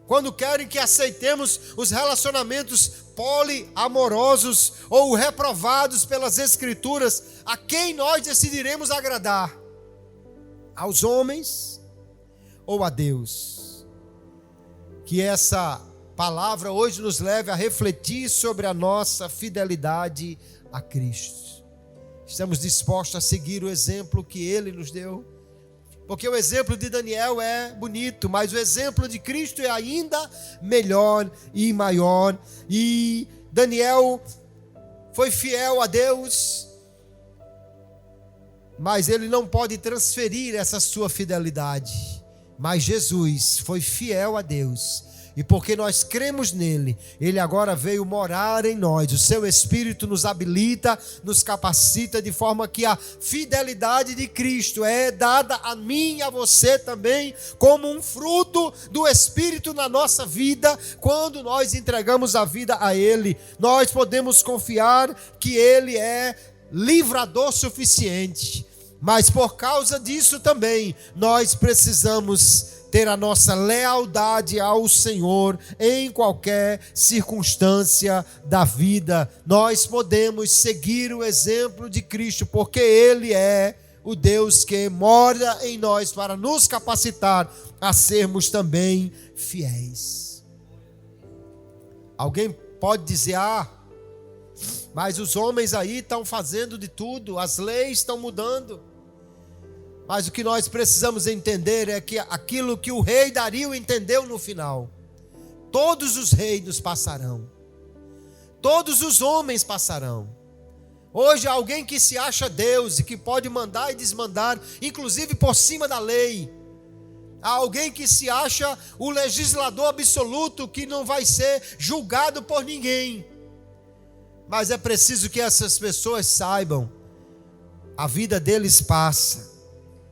S1: quando querem que aceitemos os relacionamentos poliamorosos ou reprovados pelas Escrituras, a quem nós decidiremos agradar? Aos homens ou a Deus? Que essa palavra hoje nos leve a refletir sobre a nossa fidelidade a Cristo. Estamos dispostos a seguir o exemplo que Ele nos deu? Porque o exemplo de Daniel é bonito, mas o exemplo de Cristo é ainda melhor e maior. E Daniel foi fiel a Deus, mas ele não pode transferir essa sua fidelidade. Mas Jesus foi fiel a Deus, e porque nós cremos nele, ele agora veio morar em nós. O seu Espírito nos habilita, nos capacita, de forma que a fidelidade de Cristo é dada a mim e a você também, como um fruto do Espírito na nossa vida. Quando nós entregamos a vida a ele, nós podemos confiar que ele é livrador suficiente. Mas por causa disso também, nós precisamos ter a nossa lealdade ao Senhor em qualquer circunstância da vida. Nós podemos seguir o exemplo de Cristo, porque Ele é o Deus que mora em nós para nos capacitar a sermos também fiéis. Alguém pode dizer: mas os homens aí estão fazendo de tudo, as leis estão mudando. Mas o que nós precisamos entender é que aquilo que o rei Dario entendeu no final: todos os reinos passarão, todos os homens passarão. Hoje há alguém que se acha Deus e que pode mandar e desmandar, inclusive por cima da lei. Há alguém que se acha o legislador absoluto, que não vai ser julgado por ninguém. Mas é preciso que essas pessoas saibam: a vida deles passa,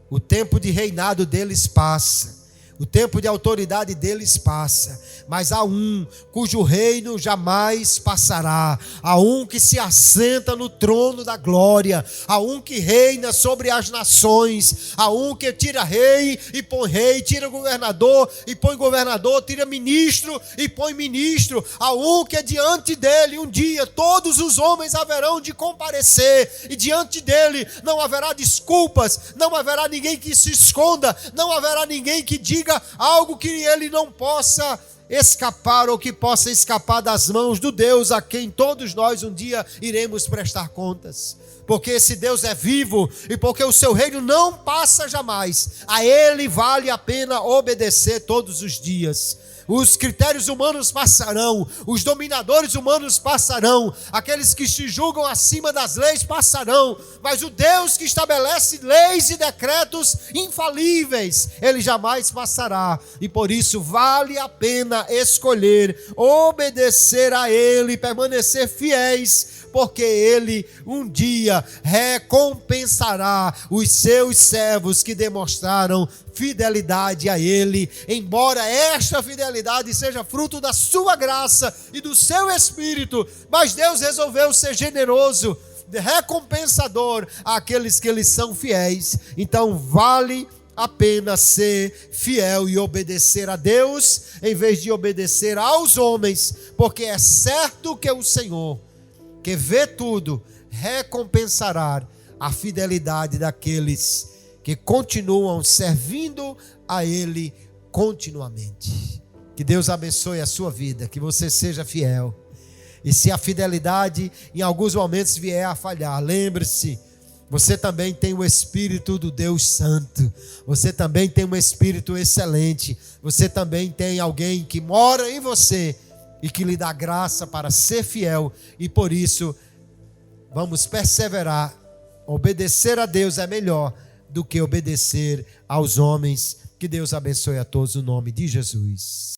S1: o tempo de reinado deles passa, O tempo de autoridade deles passa, mas há um cujo reino jamais passará. Há um que se assenta no trono da glória. Há um que reina sobre as nações. Há um que tira rei e põe rei, tira governador e põe governador, tira ministro e põe ministro. Há um que diante dele um dia todos os homens haverão de comparecer, e diante dele não haverá desculpas, não haverá ninguém que se esconda, não haverá ninguém que diga algo que ele não possa escapar, ou que possa escapar das mãos do Deus a quem todos nós um dia iremos prestar contas. Porque esse Deus é vivo e porque o seu reino não passa jamais. A ele vale a pena obedecer todos os dias. Os critérios humanos passarão, os dominadores humanos passarão, aqueles que se julgam acima das leis passarão, mas o Deus que estabelece leis e decretos infalíveis, ele jamais passará. E por isso vale a pena escolher obedecer a ele, permanecer fiéis, porque ele um dia recompensará os seus servos que demonstraram fidelidade a ele, embora esta fidelidade seja fruto da sua graça e do seu Espírito, mas Deus resolveu ser generoso, recompensador àqueles que lhe são fiéis. Então vale a pena ser fiel e obedecer a Deus, em vez de obedecer aos homens, porque é certo que o Senhor, que vê tudo, recompensará a fidelidade daqueles que continuam servindo a ele continuamente. Que Deus abençoe a sua vida, que você seja fiel. E se a fidelidade em alguns momentos vier a falhar, lembre-se, você também tem o Espírito do Deus Santo, você também tem um Espírito excelente, você também tem alguém que mora em você e que lhe dá graça para ser fiel, e por isso vamos perseverar. Obedecer a Deus é melhor do que obedecer aos homens. Que Deus abençoe a todos no nome de Jesus.